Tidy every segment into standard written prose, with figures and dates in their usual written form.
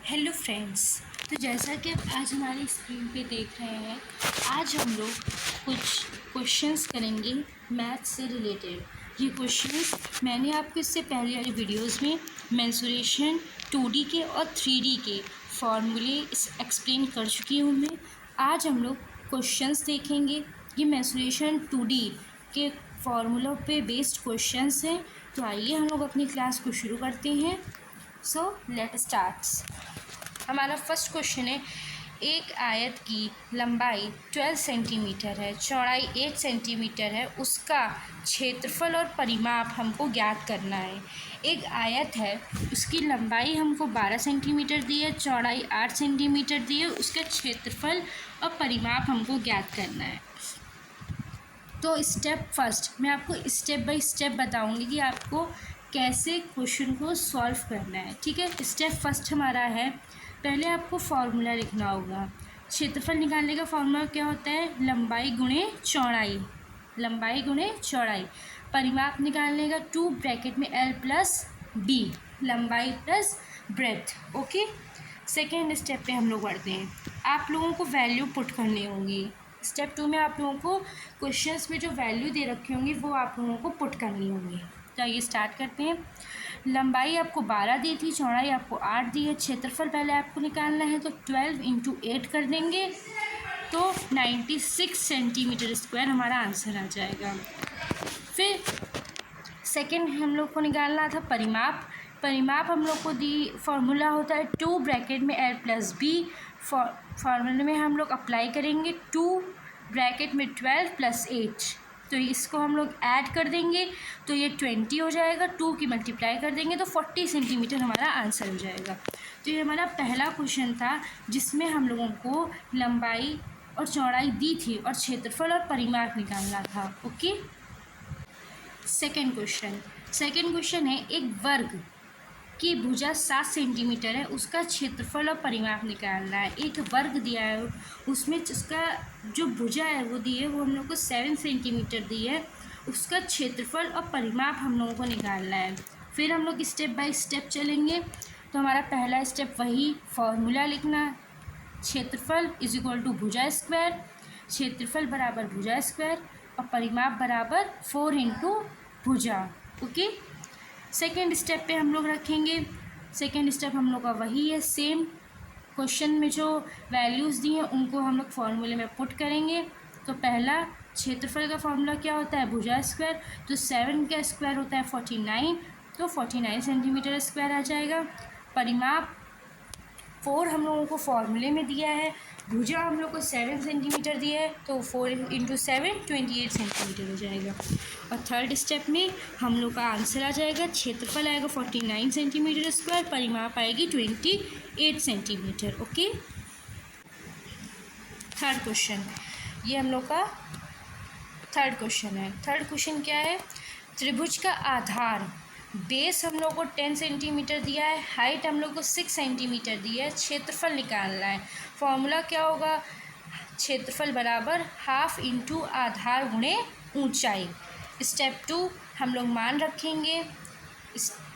Hello friends. तो जैसा कि आप आज हमारी स्क्रीन पे देख रहे हैं, आज हम लोग कुछ क्वेश्चंस करेंगे मैथ से रिलेटेड। ये क्वेश्चंस मैंने आपको इससे पहले वाली वीडियोस में मेंसुरेशन 2D के और 3D के फॉर्मूले एक्सप्लेन कर चुकी हूँ मैं। आज हम लोग क्वेश्चंस देखेंगे। ये मेंसुरेशन 2D के फॉर्मूलों पे बेस्ड क्वेश्चंस हैं। तो आइए हम लोग अपनी क्लास को शुरू करते हैं। So let starts. हमारा फर्स्ट क्वेश्चन है, एक आयत की लंबाई 12 सेंटीमीटर है, चौड़ाई 8 सेंटीमीटर है, उसका क्षेत्रफल और परिमाप हमको ज्ञात करना है। एक आयत है, उसकी लंबाई हमको 12 सेंटीमीटर दी है, चौड़ाई 8 सेंटीमीटर दी है, उसका क्षेत्रफल और परिमाप हमको ज्ञात करना है। तो स्टेप फर्स्ट मैं आपको स्टेप बाय स्टेप बताऊंगी कि आपको कैसे क्वेश्चन को सॉल्व करना है। ठीक है, स्टेप फर्स्ट हमारा है, पहले आपको फार्मूला लिखना होगा। क्षेत्रफल निकालने का फार्मूला क्या होता है? लंबाई गुणे चौड़ाई, लंबाई गुणे चौड़ाई। परिमाप निकालने का 2 ब्रैकेट में L प्लस B, लंबाई plus breadth. Okay, second step पे हम लोग बढ़ते हैं। आप लोगों को वैल्यू पुट करनी होगी। स्टेप 2 में आप लोगों को क्वेश्चंस में जो वैल्यू दे रखी होंगी वो आप लोगों को पुट करनी होगी। तो आइए स्टार्ट करते हैं। लंबाई आपको 12 दी थी, चौड़ाई आपको 8 दी है, क्षेत्रफल पहले आपको निकालना है। तो 12 इंटू 8 कर देंगे तो 96 सेंटीमीटर स्क्वायर हमारा आंसर आ जाएगा। फिर सेकेंड हम लोग को निकालना था परिमाप। परिमाप हम लोग को दी, फार्मूला होता है 2 ब्रैकेट में L प्लस B। फार्मूले में हम लोग अप्लाई करेंगे 2 ब्रैकेट में 12 प्लस 8। तो इसको हम लोग ऐड कर देंगे तो ये 20 हो जाएगा। 2 की मल्टीप्लाई कर देंगे तो 40 सेंटीमीटर हमारा आंसर हो जाएगा। तो ये हमारा पहला क्वेश्चन था जिसमें हम लोगों को लंबाई और चौड़ाई दी थी और क्षेत्रफल और परिमाप निकालना था। ओके, सेकेंड क्वेश्चन है, एक वर्ग की भुजा 7 सेंटीमीटर है, उसका क्षेत्रफल और परिमाप निकालना है। एक वर्ग दिया है, उसमें उसका जो भुजा है वो दी है, वो हम लोग को 7 सेंटीमीटर दी है, उसका क्षेत्रफल और परिमाप हम लोगों को निकालना है। फिर हम लोग स्टेप बाय स्टेप चलेंगे। तो हमारा पहला स्टेप वही फॉर्मूला लिखना, क्षेत्रफल इज इक्वल टू भुजा स्क्वायर, क्षेत्रफल बराबर भुजा स्क्वायर और परिमाप बराबर 4 इंटू भुजा। ओके, सेकेंड स्टेप पे हम लोग रखेंगे। सेकेंड स्टेप हम लोग का वही है, सेम क्वेश्चन में जो वैल्यूज़ दी हैं उनको हम लोग फॉर्मूले में पुट करेंगे। तो पहला क्षेत्रफल का फॉर्मूला क्या होता है? भुजा स्क्वायर। तो 7 का स्क्वायर होता है 49, तो 49 सेंटीमीटर स्क्वायर आ जाएगा। परिमाप 4 हम लोगों को फॉर्मूले में दिया है, भुजा हम लोग को 7 सेंटीमीटर दिया है, तो 4 इंटू 7 28 सेंटीमीटर हो जाएगा। और थर्ड स्टेप में हम लोग का आंसर आ जाएगा, क्षेत्रफल आएगा 49 सेंटीमीटर स्क्वायर, परिमाप आएगी 28 सेंटीमीटर। ओके, थर्ड क्वेश्चन, ये हम लोग का थर्ड क्वेश्चन है। थर्ड क्वेश्चन क्या है? त्रिभुज का आधार बेस हम लोग को 10 सेंटीमीटर दिया है, हाइट हम लोग को 6 सेंटीमीटर दी है, क्षेत्रफल निकालना है। फॉर्मूला क्या होगा? क्षेत्रफल बराबर हाफ इंटू आधार गुणे ऊंचाई। स्टेप 2 हम लोग मान रखेंगे,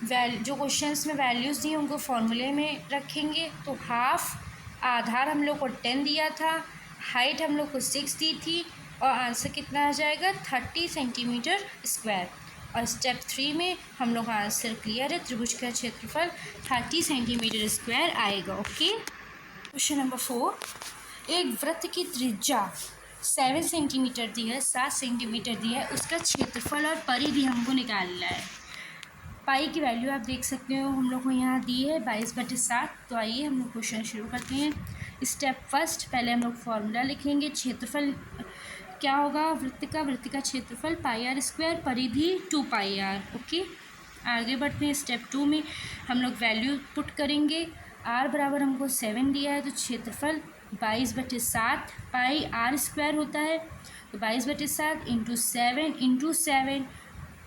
जो क्वेश्चंस में वैल्यूज़ दी उनको फॉर्मूले में रखेंगे। तो हाफ आधार हम लोग को 10 दिया था, हाइट हम लोग को 6 दी थी और आंसर कितना आ जाएगा? 30 सेंटीमीटर स्क्वायर। और स्टेप 3 में हम लोग का आंसर क्लियर है, त्रिभुज का क्षेत्रफल 30 सेंटीमीटर स्क्वायर आएगा। ओके, क्वेश्चन नंबर 4, एक वृत्त की त्रिज्या 7 सेंटीमीटर दी है, 7 सेंटीमीटर दी है, उसका क्षेत्रफल और परिधि हमको निकालना है। पाई की वैल्यू आप देख सकते हो हम लोग को यहाँ दी है 22/7। तो आइए हम लोग क्वेश्चन शुरू करते हैं। स्टेप फर्स्ट, पहले हम लोग फॉर्मूला लिखेंगे। क्षेत्रफल क्या होगा? वृत्त का क्षेत्रफल πr स्क्वायर, परिधि 2πr। ओके, आगे बढ़ते हैं। स्टेप 2 में हम लोग वैल्यू पुट करेंगे। r बराबर हमको 7 दिया है, तो क्षेत्रफल 22/7 πr स्क्वायर होता है। तो 22/7 इंटू 7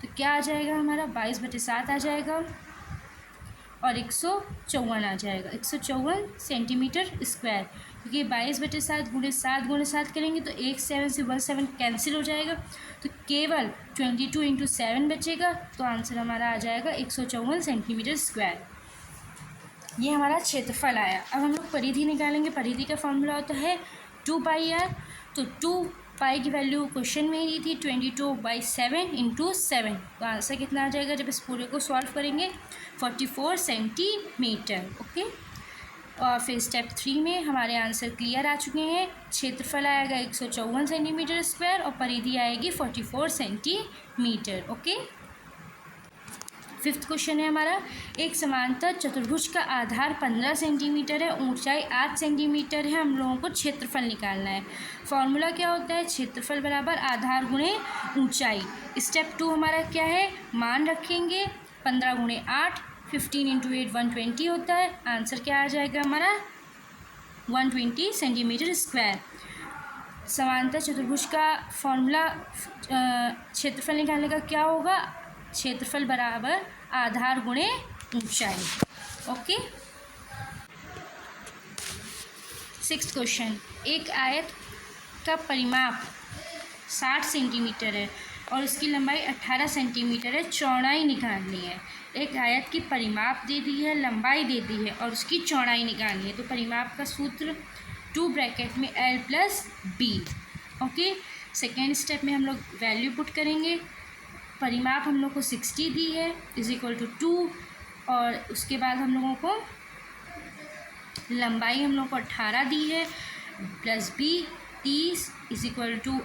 तो क्या आ जाएगा हमारा? 22/7 आ जाएगा और 154 आ जाएगा, 154 सेंटीमीटर स्क्वायर। क्योंकि 22/7 गुणे 7 करेंगे तो 1 7 से 1 7 कैंसिल हो जाएगा, तो केवल 22 इंटू 7 बचेगा। तो आंसर हमारा आ जाएगा 154 सेंटीमीटर स्क्वायर। ये हमारा क्षेत्रफल आया। अब हम लोग परिधि निकालेंगे। परिधि का फॉर्मूला होता है 2πr। तो 2π की वैल्यू क्वेश्चन में ही थी 22/7 × 7। तो आंसर कितना आ जाएगा जब इस पूरे को सॉल्व करेंगे? 44 सेंटीमीटर। ओके। और फिर स्टेप 3 में हमारे आंसर क्लियर आ चुके हैं। क्षेत्रफल आएगा 154 सेंटीमीटर स्क्वायर और परिधि आएगी 44 सेंटीमीटर। ओके। फिफ्थ क्वेश्चन है हमारा, एक समांतर चतुर्भुज का आधार 15 सेंटीमीटर है, ऊंचाई 8 सेंटीमीटर है। हम लोगों को क्षेत्रफल निकालना है। फॉर्मूला क्या होता है? क्षेत्रफल बराबर आधार गुणे ऊंचाई। स्टेप 2 हमारा क्या है? मान रखेंगे 15 × 8, 15 × 8 120 होता है। आंसर क्या आ जाएगा हमारा? 120 सेंटीमीटर स्क्वायर। समांतर चतुर्भुज का फॉर्मूला क्षेत्रफल निकालने का क्या होगा? क्षेत्रफल बराबर आधार गुणे ऊंचाई। ओके। सिक्स्थ क्वेश्चन, एक आयत का परिमाप 60 सेंटीमीटर है और उसकी लंबाई 18 सेंटीमीटर है, चौड़ाई निकालनी है। एक आयत की परिमाप दे दी है, लंबाई दे दी है और उसकी चौड़ाई निकालनी है। तो परिमाप का सूत्र 2 ब्रैकेट में L + B। Okay. Second step में हम लोग वैल्यू पुट करेंगे। परिमाप हम लोग को 60 दी है = 2 और उसके बाद हम लोगों को लंबाई हम लोग को 18 दी है plus B 30 =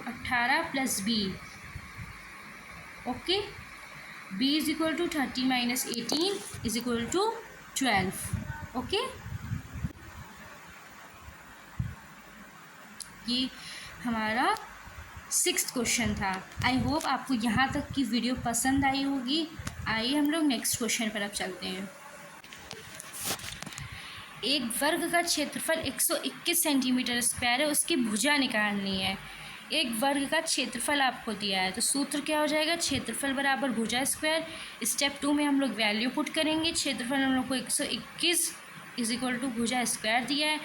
18 + B। Okay. B = 30 - 18 = 12। Okay. ये हमारा सिक्स्थ क्वेश्चन था। आई होप आपको यहाँ तक की वीडियो पसंद आई होगी। आइए हम लोग नेक्स्ट क्वेश्चन पर अब चलते हैं। एक वर्ग का क्षेत्रफल 121 सेंटीमीटर स्क्वायर है, उसकी भुजा निकालनी है। एक वर्ग का क्षेत्रफल आपको दिया है तो सूत्र क्या हो जाएगा? क्षेत्रफल बराबर भुजा स्क्वायर। स्टेप 2 में हम लोग वैल्यू पुट करेंगे। क्षेत्रफल हम लोग को 121 = भुजा स्क्वायर दिया है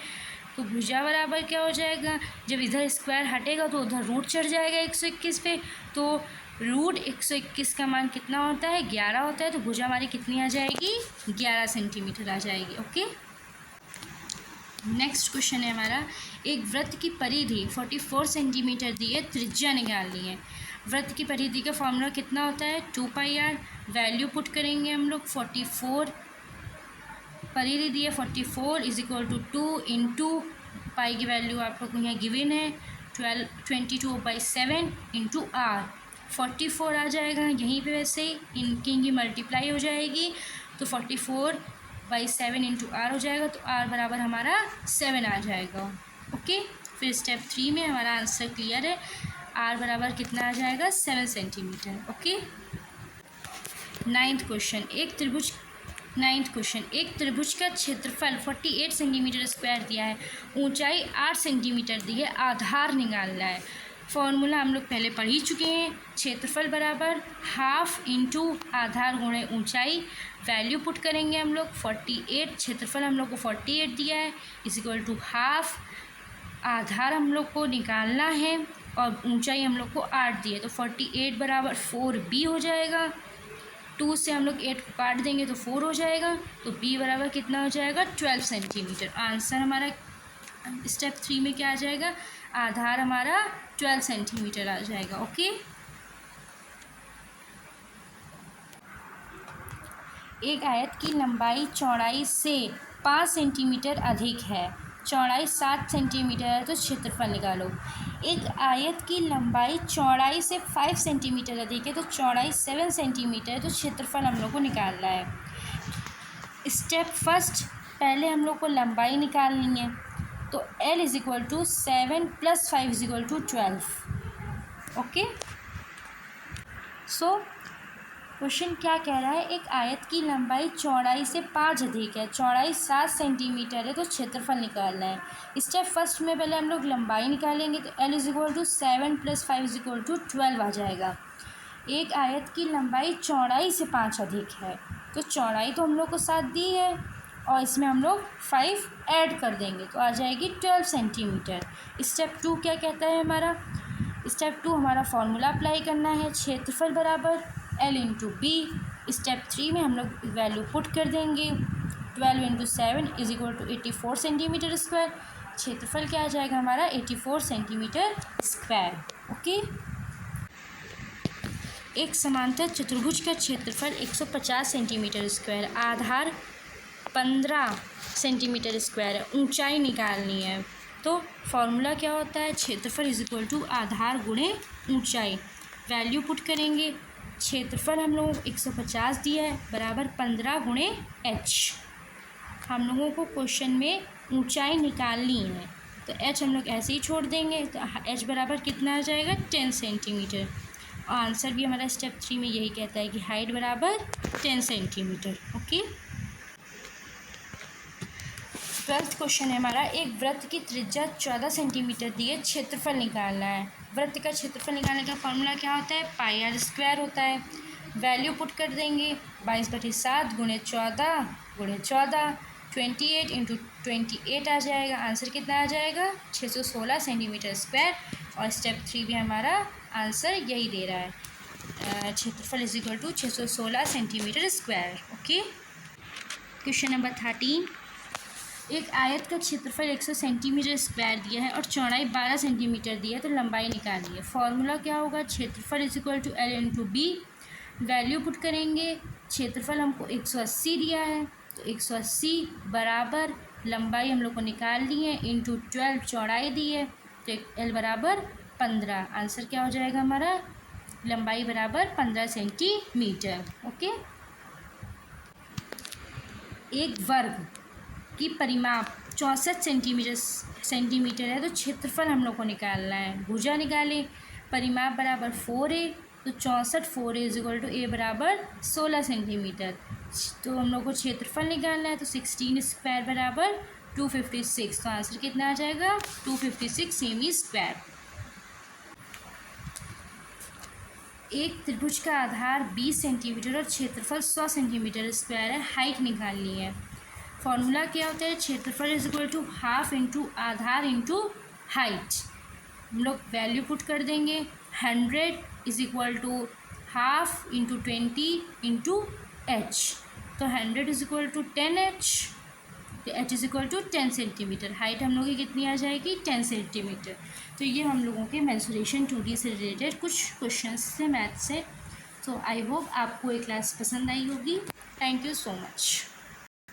तो भुजा बराबर क्या हो जाएगा? जब इधर स्क्वायर हटेगा तो उधर रूट चढ़ जाएगा 121 पे। तो रूट 121 का मान कितना होता है? 11 होता है। तो भुजा हमारी कितनी आ जाएगी? 11 सेंटीमीटर आ जाएगी। ओके। नेक्स्ट क्वेश्चन है हमारा, एक वृत्त की परिधि 44 सेंटीमीटर दी है, त्रिज्या निकालनी है। वृत्त की परिधि का फॉर्मूला कितना होता है? 2πr। वैल्यू पुट करेंगे हम लोग 44। परिधि दी है 44 = 2 × पाई की वैल्यू आप लोग को यहाँ गिवन है 22/7 × r। 44 आ जाएगा यहीं पे, वैसे इनकी मल्टीप्लाई हो जाएगी तो 44/7 × r हो जाएगा। तो r बराबर हमारा 7 आ जाएगा। ओके। फिर स्टेप 3 में हमारा आंसर क्लियर है। r बराबर कितना आ जाएगा? 7 सेंटीमीटर। ओके। नाइन्थ क्वेश्चन, एक त्रिभुज का क्षेत्रफल 48 सेंटीमीटर स्क्वायर दिया है, ऊंचाई 8 सेंटीमीटर दी है, आधार निकालना है। फॉर्मूला हम लोग पहले पढ़ ही चुके हैं। क्षेत्रफल बराबर हाफ इंटू आधार गुणे ऊंचाई। वैल्यू पुट करेंगे हम लोग 48। क्षेत्रफल हम लोग को 48 दिया है = हाफ। आधार हम लोग को निकालना है और ऊंचाई हम लोग को 8 दी है। तो 48 बराबर 4b हो जाएगा। 2 से हम लोग 8 को काट देंगे तो 4 हो जाएगा। तो b बराबर कितना हो जाएगा? 12 सेंटीमीटर। आंसर हमारा स्टेप 3 में क्या आ जाएगा? आधार हमारा 12 सेंटीमीटर आ जाएगा। ओके। एक आयत की लंबाई चौड़ाई से 5 सेंटीमीटर अधिक है, चौड़ाई 7 सेंटीमीटर है, तो क्षेत्रफल निकालो। एक आयत की लंबाई चौड़ाई से 5 सेंटीमीटर अधिक है तो चौड़ाई 7 सेंटीमीटर है, तो क्षेत्रफल हम लोग को निकालना है। स्टेप फर्स्ट, पहले हम लोग को लंबाई निकालनी है तो L = 7 + 5 = 12। ओके। सो क्वेश्चन क्या कह रहा है? एक आयत की लंबाई चौड़ाई से 5 अधिक है, चौड़ाई 7 सेंटीमीटर है, तो क्षेत्रफल निकालना है। स्टेप फर्स्ट में पहले हम लोग लंबाई निकालेंगे तो L = 7 + 5 = 12 आ जाएगा। एक आयत की लंबाई चौड़ाई से 5 अधिक है तो चौड़ाई तो हम लोग को 7 दी है और इसमें हम लोग 5 ऐड कर देंगे तो आ जाएगी 12 सेंटीमीटर। स्टेप 2 क्या कहता है हमारा? स्टेप 2 हमारा फॉर्मूला अप्लाई करना है। क्षेत्रफल बराबर L × B। स्टेप 3 में हम लोग वैल्यू पुट कर देंगे 12 into 7 is equal to 84 centimetre square. क्षेत्रफल क्या आ जाएगा हमारा 84 सेंटीमीटर स्क्वायर। ओके। एक समांतर चतुर्भुज का क्षेत्रफल 150 सेंटीमीटर स्क्वायर, आधार 15 सेंटीमीटर स्क्वायर है, ऊंचाई निकालनी है। तो फॉर्मूला क्या होता है, क्षेत्रफल इज इक्वल टू आधार गुणे ऊंचाई। वैल्यू पुट करेंगे, क्षेत्रफल हम लोगों को 150 दिया है बराबर 15 गुणे h। हम लोगों को क्वेश्चन में ऊंचाई निकालनी है, तो h हम लोग ऐसे ही छोड़ देंगे, तो h बराबर कितना आ जाएगा 10 सेंटीमीटर। और आंसर भी हमारा स्टेप 3 में यही कहता है कि हाइट बराबर 10 सेंटीमीटर। ओके। 12th क्वेश्चन है हमारा, एक वृत्त की त्रिज्या 14 सेंटीमीटर दी है, क्षेत्रफल निकालना है। वृत्त का क्षेत्रफल निकालने का फॉर्मूला क्या होता है, पाई आर स्क्वायर होता है। वैल्यू पुट कर देंगे, 22/7 गुणे 14 गुणे 14, 28 इंटू 28 आ जाएगा। आंसर कितना आ जाएगा 616 सेंटीमीटर स्क्वायर। और स्टेप 3 भी हमारा आंसर यही दे रहा है, क्षेत्रफल is equal to 616 centimetre square. Okay. Question number 13, एक आयत का क्षेत्रफल 100 सेंटीमीटर स्क्वायर दिया है और चौड़ाई 12 सेंटीमीटर दी है, तो लंबाई निकालनी है। फॉर्मूला क्या होगा, क्षेत्रफल is equal to L into b. Value put करेंगे, क्षेत्रफल हमको 180 दिया है, तो 180 बराबर लंबाई हम लोग को निकालनी है इंटू 12 चौड़ाई दी है, तो L बराबर 15। आंसर क्या हो जाएगा हमारा, लंबाई बराबर 15 सेंटीमीटर। ओके। एक वर्ग की परिमाप 64 सेंटीमीटर है, तो क्षेत्रफल हम लोग को निकालना है। भुजा निकालें, परिमाप बराबर 4a, तो 64 4a is equal to a बराबर 16 सेंटीमीटर। तो हम लोग को क्षेत्रफल निकालना है, तो 16 स्क्वायर बराबर 256। तो आंसर कितना आ जाएगा 256 सेमी स्क्वायर। एक त्रिभुज का आधार 20 सेंटीमीटर और क्षेत्रफल 100 सेंटीमीटर स्क्वायर है, हाइट निकालनी है। फॉर्मूला क्या होता है, क्षेत्रफल is equal to half into आधार इंटू हाइट। हम लोग वैल्यू पुट कर देंगे, 100 is equal to half into 20 into h, तो 100 इज इक्वल टू 10h, तो h is equal to 10 centimetre. Height हम लोग की कितनी आ जाएगी 10 सेंटीमीटर। तो ये हम लोगों के मेंसुरेशन 2D से रिलेटेड कुछ क्वेश्चंस थे मैथ से। तो आई होप आपको ये क्लास पसंद आई होगी। Thank you so much.